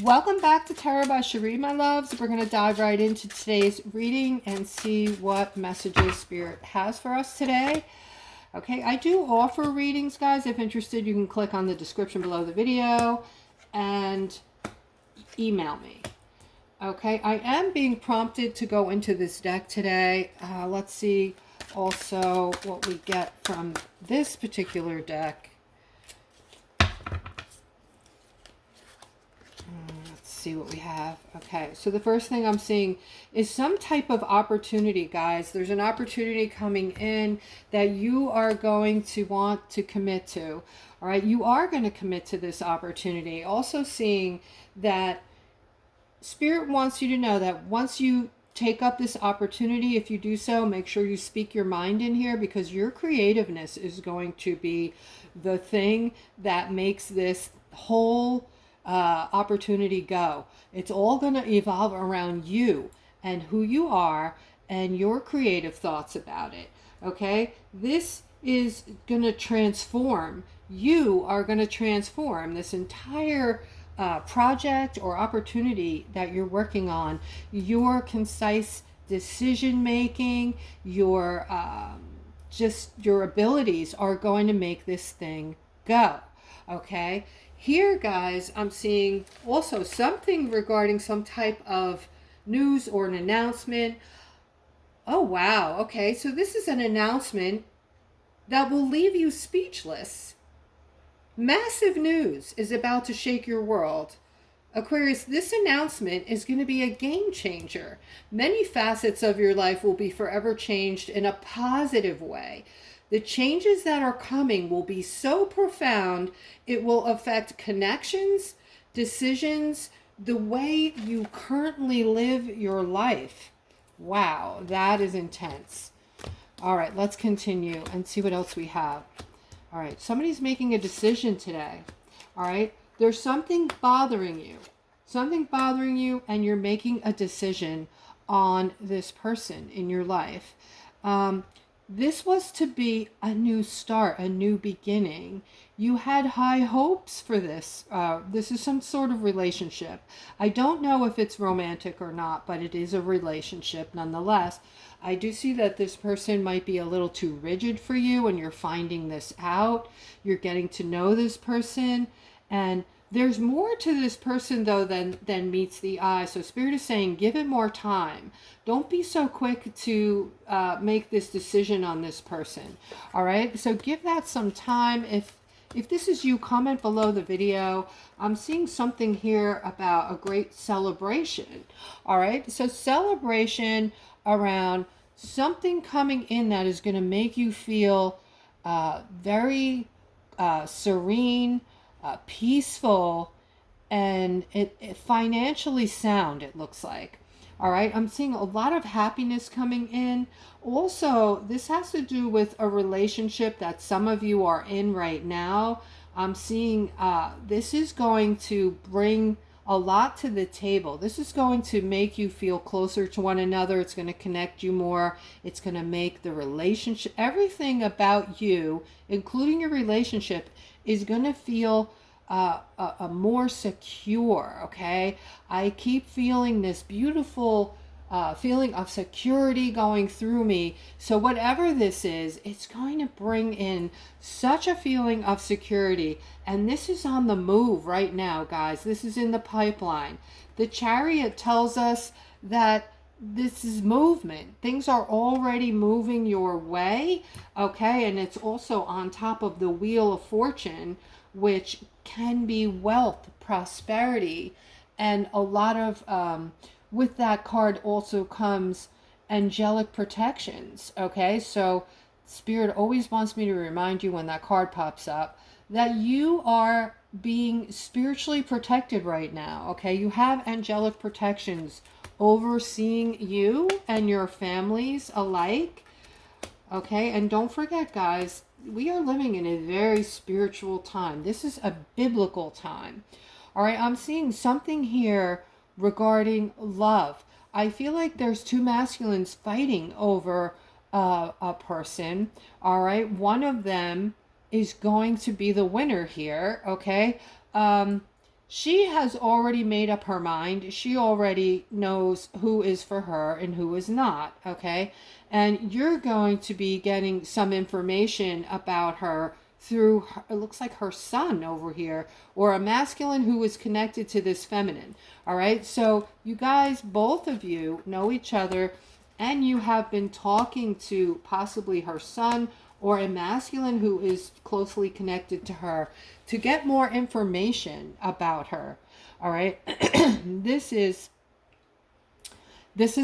Welcome back to Tarot by Cherie, my loves. We're going to dive right into today's reading and see what messages Spirit has for us today. Okay, I do offer readings, guys. If interested, you can click on the description below the video and email me. Okay, I am being prompted to go into this deck today. Let's see also what we get from this particular deck. See what we have. Okay, so the first thing I'm seeing is some type of opportunity, guys. There's an opportunity coming in that you are going to want to commit to. All right, you are going to commit to this opportunity. Also seeing that Spirit wants you to know that once you take up this opportunity, if you do so, make sure you speak your mind in here, because your creativeness is going to be the thing that makes this whole opportunity go. It's all going to evolve around you and who you are and your creative thoughts about it. Okay, this is going to transform. You are going to transform this entire project or opportunity that you're working on. Your concise decision making, your just your abilities are going to make this thing go. Okay, here, guys, I'm seeing also something regarding some type of news or an announcement. Oh, wow. Okay, so this is an announcement that will leave you speechless. Massive news is about to shake your world. Aquarius, this announcement is going to be a game changer. Many facets of your life will be forever changed in a positive way. The changes that are coming will be so profound, it will affect connections, decisions, the way you currently live your life. Wow, that is intense. All right, let's continue and see what else we have. All right, somebody's making a decision today. All right, there's something bothering you. Something bothering you, and you're making a decision on this person in your life. This was to be a new start, a new beginning. You had high hopes for this. This is some sort of relationship. I don't know if it's romantic or not, but it is a relationship nonetheless. I do see that this person might be a little too rigid for you, and you're finding this out. You're getting to know this person, and there's more to this person, though, than meets the eye. So Spirit is saying, give it more time. Don't be so quick to make this decision on this person. All right? So give that some time. If this is you, comment below the video. I'm seeing something here about a great celebration. All right? So celebration around something coming in that is going to make you feel very serene, peaceful, and it financially sound, it looks like. All right, I'm seeing a lot of happiness coming in. Also, this has to do with a relationship that some of you are in right now. I'm seeing this is going to bring a lot to the table. This is going to make you feel closer to one another. It's going to connect you more. It's going to make the relationship, everything about you, including your relationship, is going to feel a more secure. Okay, I keep feeling this beautiful feeling of security going through me. So whatever this is, it's going to bring in such a feeling of security. And this is on the move right now, guys. This is in the pipeline. The Chariot tells us that this is movement. Things are already moving your way. Okay, and it's also on top of the Wheel of Fortune, which can be wealth, prosperity, and a lot of with that card also comes angelic protections. Okay, so Spirit always wants me to remind you when that card pops up that you are being spiritually protected right now. Okay, you have angelic protections overseeing you and your families alike. Okay, and don't forget, guys, we are living in a very spiritual time. This is a biblical time. All right, I'm seeing something here regarding love. I feel like there's two masculines fighting over a person. All right, one of them is going to be the winner here. Okay, she has already made up her mind. She already knows who is for her and who is not, okay? And you're going to be getting some information about her through, it looks like her son over here, or a masculine who is connected to this feminine, all right? So you guys, both of you know each other, and you have been talking to possibly her son or a masculine who is closely connected to her to get more information about her. All right. This is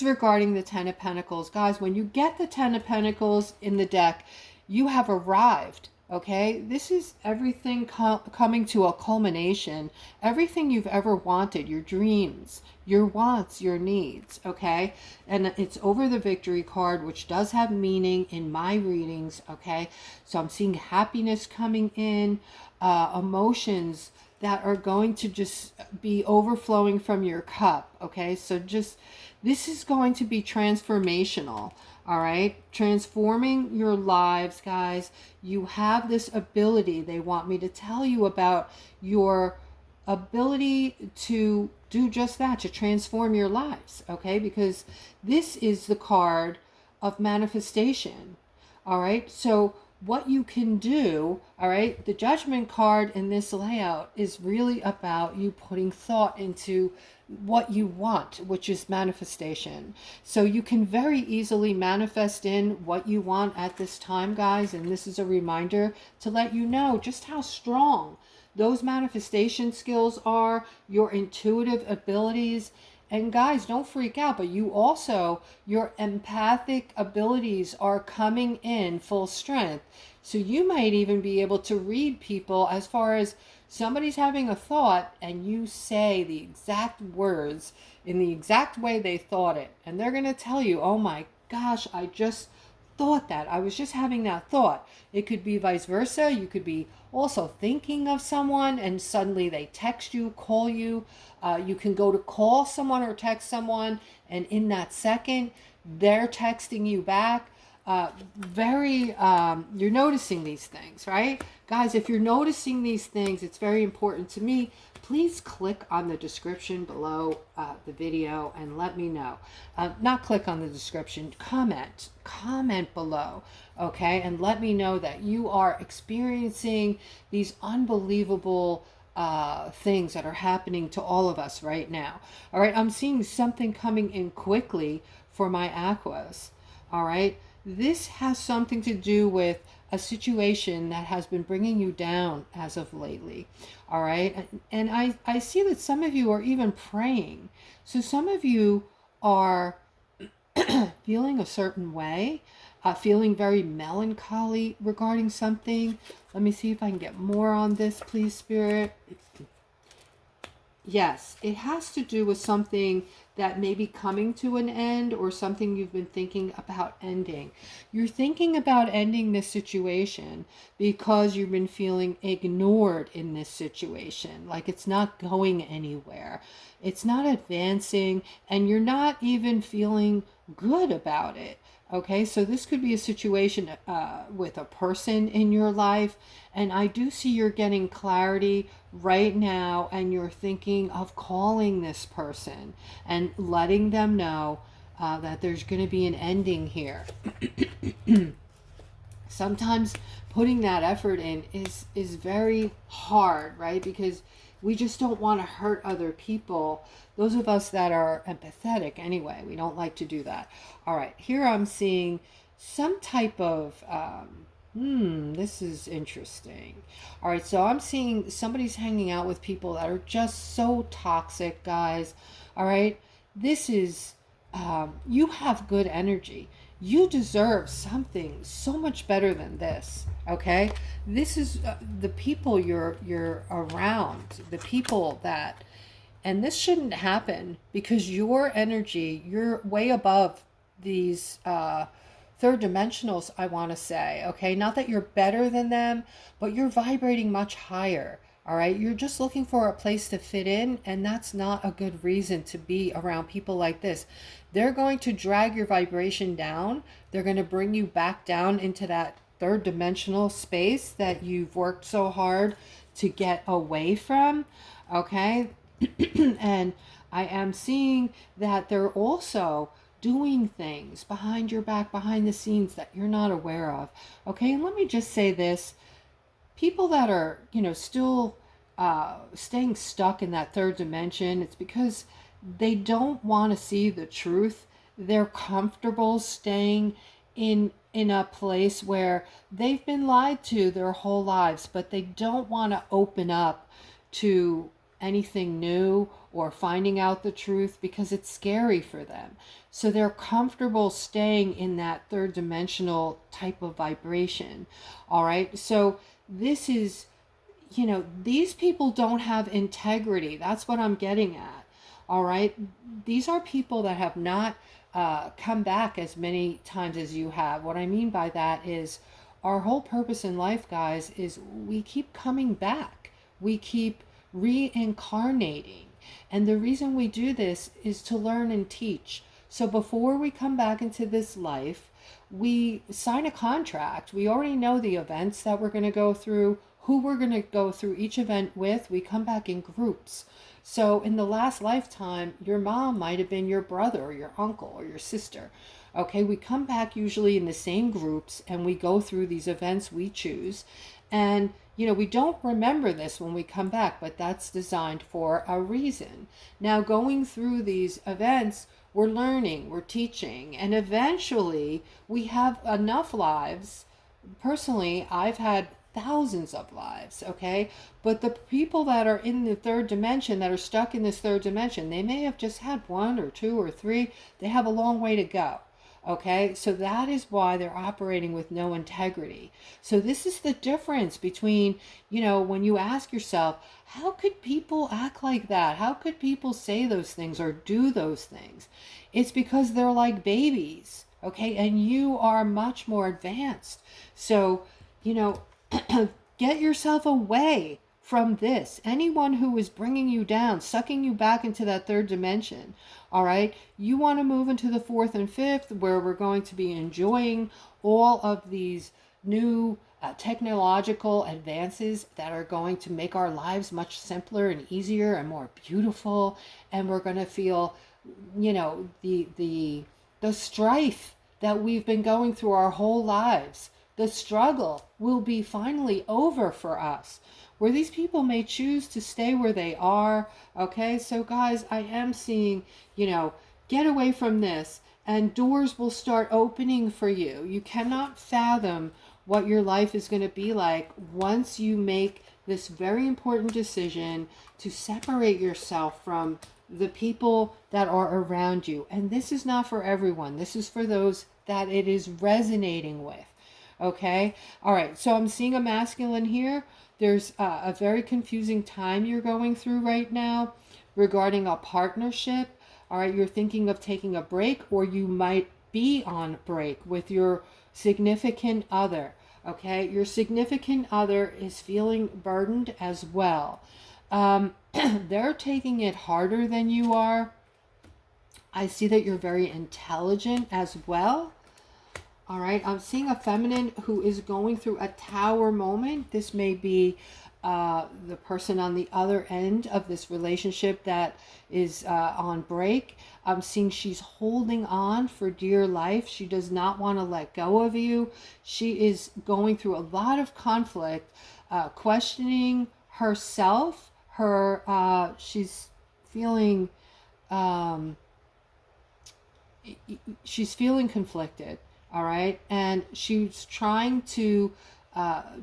regarding the Ten of Pentacles. Guys, when you get the Ten of Pentacles in the deck, you have arrived. Okay, this is everything coming to a culmination. Everything you've ever wanted, your dreams, your wants, your needs. Okay, and it's over the Victory card, which does have meaning in my readings. Okay, so I'm seeing happiness coming in, emotions that are going to just be overflowing from your cup. Okay, so just this is going to be transformational. All right, transforming your lives, guys. You have this ability. They want me to tell you about your ability to do just that, to transform your lives, okay? Because this is the card of manifestation. All right, so what you can do, all right, the Judgment card in this layout is really about you putting thought into what you want, which is manifestation. So you can very easily manifest in what you want at this time, guys, and this is a reminder to let you know just how strong those manifestation skills are, your intuitive abilities. And guys, don't freak out, but you also, your empathic abilities are coming in full strength. So you might even be able to read people as far as somebody's having a thought and you say the exact words in the exact way they thought it. And they're going to tell you, oh my gosh, I just thought that. I was just having that thought. It could be vice versa. You could be also thinking of someone and suddenly they text you, call you. You can go to call someone or text someone, and in that second, they're texting you back. You're noticing these things, right? Guys, if you're noticing these things, it's very important to me. Please click on the description below the video and let me know. Not click on the description, comment below, okay? And let me know that you are experiencing these unbelievable things that are happening to all of us right now. All right, I'm seeing something coming in quickly for my Aquas. All right, this has something to do with a situation that has been bringing you down as of lately. All right, and I see that some of you are even praying. So some of you are feeling a certain way, feeling very melancholy regarding something. Let me see if I can get more on this, please, Spirit. Yes, it has to do with something that may be coming to an end or something you've been thinking about ending. You're thinking about ending this situation because you've been feeling ignored in this situation. Like it's not going anywhere. It's not advancing, and you're not even feeling good about it. Okay, so this could be a situation with a person in your life, and I do see you're getting clarity right now, and you're thinking of calling this person and letting them know that there's going to be an ending here. Sometimes putting that effort in is very hard, right? Because we just don't want to hurt other people. Those of us that are empathetic anyway, we don't like to do that. All right, here I'm seeing some type of, this is interesting. All right, so I'm seeing somebody's hanging out with people that are just so toxic, guys. All right, this is, you have good energy. You deserve something so much better than this, okay? This is the people you're around, the people that, and this shouldn't happen because your energy, you're way above these third dimensionals, I want to say, okay? Not that you're better than them, but you're vibrating much higher. All right, you're just looking for a place to fit in, and that's not a good reason to be around people like this. They're going to drag your vibration down. They're going to bring you back down into that third dimensional space that you've worked so hard to get away from. Okay. And I am seeing that they're also doing things behind your back, behind the scenes that you're not aware of. Okay. And let me just say this, people that are, still staying stuck in that third dimension, it's because they don't want to see the truth. They're comfortable staying in a place where they've been lied to their whole lives, but they don't want to open up to anything new or finding out the truth because it's scary for them. So they're comfortable staying in that third dimensional type of vibration. All right. So this is, these people don't have integrity. That's what I'm getting at. All right. These are people that have not come back as many times as you have. What I mean by that is our whole purpose in life, guys, is we keep coming back. We keep reincarnating. And the reason we do this is to learn and teach. So before we come back into this life, we sign a contract. We already know the events that we're going to go through, who we're going to go through each event with. We come back in groups. So in the last lifetime, your mom might have been your brother or your uncle or your sister. Okay, we come back usually in the same groups and we go through these events we choose. And, we don't remember this when we come back, but that's designed for a reason. Now, going through these events, we're learning, we're teaching, and eventually we have enough lives. Personally, I've had thousands of lives, okay? But the people that are in the third dimension, that are stuck in this third dimension, they may have just had one or two or three. They have a long way to go, okay? So that is why they're operating with no integrity. So this is the difference between, when you ask yourself, how could people act like that? How could people say those things or do those things? It's because they're like babies, okay? And you are much more advanced. So, get yourself away from this. Anyone who is bringing you down, sucking you back into that third dimension, all right? You want to move into the fourth and fifth, where we're going to be enjoying all of these new technological advances that are going to make our lives much simpler and easier and more beautiful. And we're going to feel, the strife that we've been going through our whole lives. The struggle will be finally over for us, where these people may choose to stay where they are. Okay, so guys, I am seeing, get away from this and doors will start opening for you. You cannot fathom what your life is going to be like once you make this very important decision to separate yourself from the people that are around you. And this is not for everyone. This is for those that it is resonating with. Okay. All right. So I'm seeing a masculine here. There's a very confusing time you're going through right now regarding a partnership. All right. You're thinking of taking a break, or you might be on break with your significant other. Okay. Your significant other is feeling burdened as well. They're taking it harder than you are. I see that you're very intelligent as well. All right, I'm seeing a feminine who is going through a tower moment. This may be the person on the other end of this relationship that is on break. I'm seeing she's holding on for dear life. She does not want to let go of you. She is going through a lot of conflict, questioning herself. She's feeling conflicted. All right. And she's trying to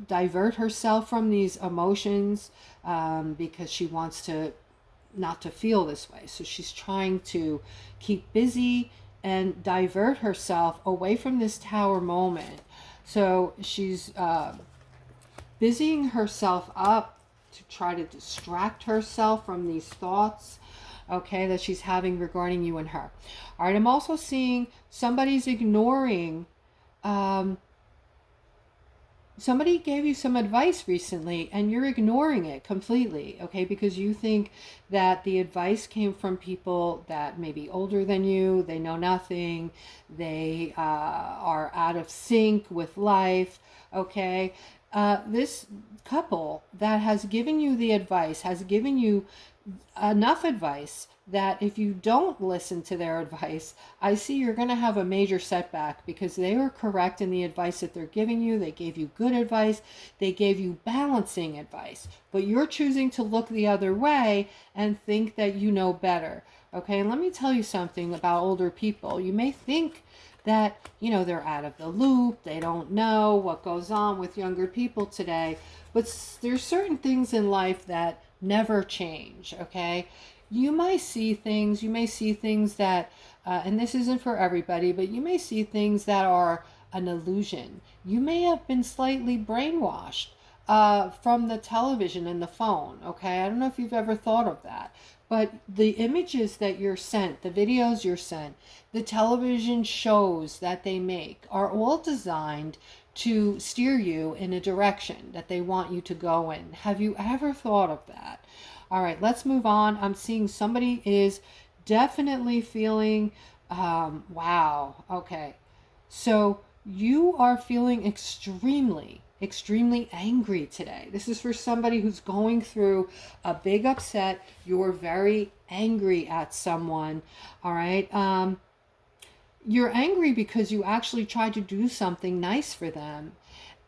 divert herself from these emotions because she wants to not to feel this way. So she's trying to keep busy and divert herself away from this tower moment. So she's busying herself up to try to distract herself from these thoughts, okay, that she's having regarding you and her. All right, I'm also seeing somebody's ignoring, somebody gave you some advice recently and you're ignoring it completely, okay, because you think that the advice came from people that may be older than you, they know nothing, they are out of sync with life, okay. this couple that has given you the advice has given you enough advice that if you don't listen to their advice, I see you're going to have a major setback, because they were correct in the advice that they're giving you. They gave you good advice. They gave you balancing advice, but you're choosing to look the other way and think that you know better. Okay, and let me tell you something about older people. You may think that, you know, they're out of the loop. They don't know what goes on with younger people today, but there's certain things in life that never change. Okay, you may see things that, and this isn't for everybody, but you may see things that are an illusion. You may have been slightly brainwashed from the television and the phone. Okay, I don't know if you've ever thought of that, but the images that you're sent, the videos you're sent, the television shows that they make are all designed to steer you in a direction that they want you to go in. Have you ever thought of that? All right, let's move on. I'm seeing somebody is definitely feeling, wow, okay. So you are feeling extremely angry today. This is for somebody who's going through a big upset. You're very angry at someone, all right? You're angry because you actually tried to do something nice for them,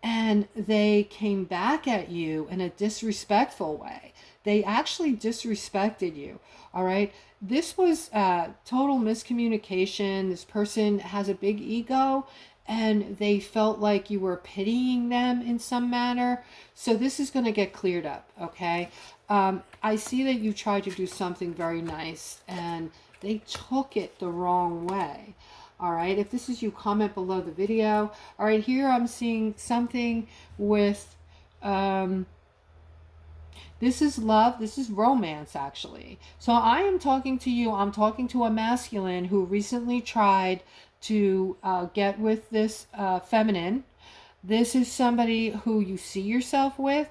and they came back at you in a disrespectful way. They actually disrespected you, all right? This was total miscommunication. This person has a big ego, and they felt like you were pitying them in some manner. So this is going to get cleared up, okay? I see that you tried to do something very nice, and they took it the wrong way. All right, if this is you, comment below the video. All right, here I'm seeing something with, this is love, this is romance actually. So I am talking to you, I'm talking to a masculine who recently tried to get with this feminine. This is somebody who you see yourself with.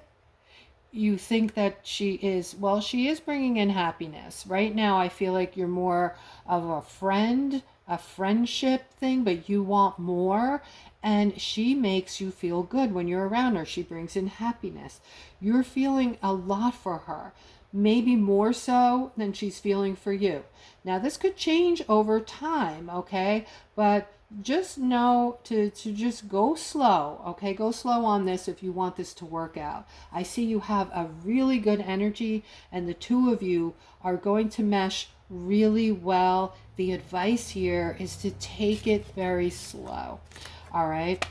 You think that she is, well, she is bringing in happiness. Right now, I feel like you're more of a friend, a friendship thing, but you want more, and she makes you feel good when you're around her. She brings in happiness. You're feeling a lot for her, maybe more so than she's feeling for you. Now, this could change over time, okay? But just know to just go slow, okay? Go slow on this if you want this to work out. I see you have a really good energy, and the two of you are going to mesh really well. The advice here is to take it very slow, all right?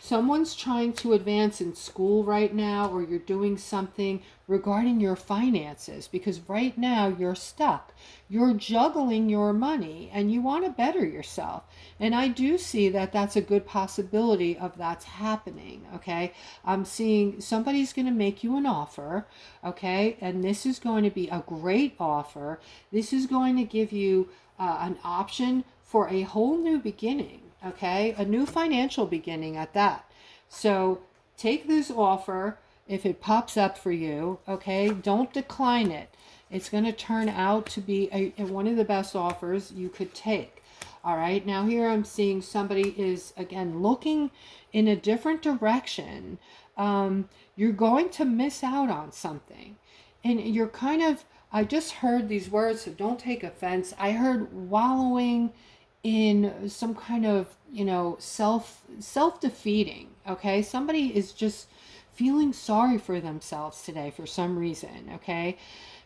Someone's trying to advance in school right now, or you're doing something regarding your finances, because right now you're stuck. You're juggling your money and you want to better yourself. And I do see that that's a good possibility of that's happening, okay? I'm seeing somebody's going to make you an offer, okay? And this is going to be a great offer. This is going to give you an option for a whole new beginning. Okay, a new financial beginning at that. So take this offer if it pops up for you. Okay, don't decline it. It's going to turn out to be one of the best offers you could take. All right, now here I'm seeing somebody is again looking in a different direction. You're going to miss out on something, and you're kind of, I just heard these words, so don't take offense. I heard wallowing in some kind of, you know, self-defeating, okay? Somebody is just feeling sorry for themselves today for some reason, okay?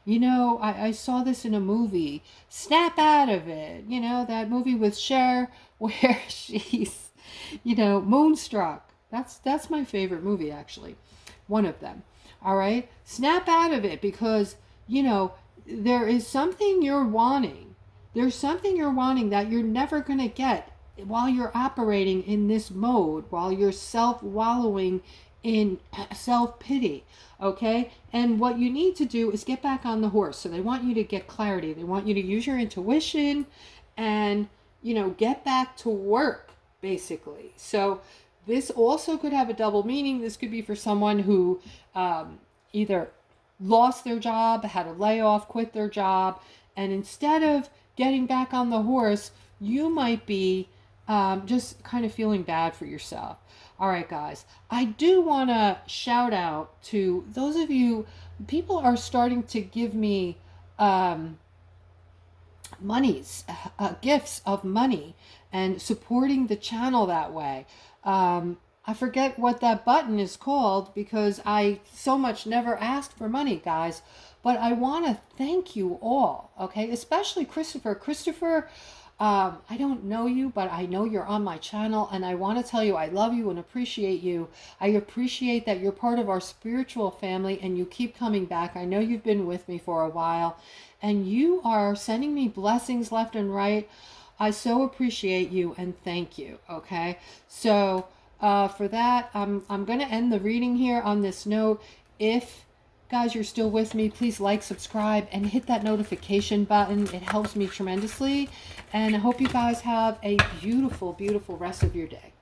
You know, I saw this in a movie, Snap Out of It, you know, that movie with Cher where she's, you know, moonstruck. That's my favorite movie, actually, one of them, all right? Snap out of it, because, you know, there is something you're wanting. There's something you're wanting that you're never going to get while you're operating in this mode, while you're wallowing in self-pity, okay? And what you need to do is get back on the horse. So they want you to get clarity. They want you to use your intuition and, you know, get back to work, basically. So this also could have a double meaning. This could be for someone who either lost their job, had a layoff, quit their job, and instead of getting back on the horse, you might be just kind of feeling bad for yourself. All right, guys, I do want to shout out to those of you. People are starting to give me gifts of money and supporting the channel that way. I forget what that button is called because I so much never asked for money, guys. But I want to thank you all, okay? Especially Christopher. Christopher, I don't know you, but I know you're on my channel, and I want to tell you I love you and appreciate you. I appreciate that you're part of our spiritual family and you keep coming back. I know you've been with me for a while, and you are sending me blessings left and right. I so appreciate you and thank you, okay? So for that, I'm going to end the reading here on this note. If guys, you're still with me, please like, subscribe, and hit that notification button. It helps me tremendously. And I hope you guys have a beautiful, beautiful rest of your day.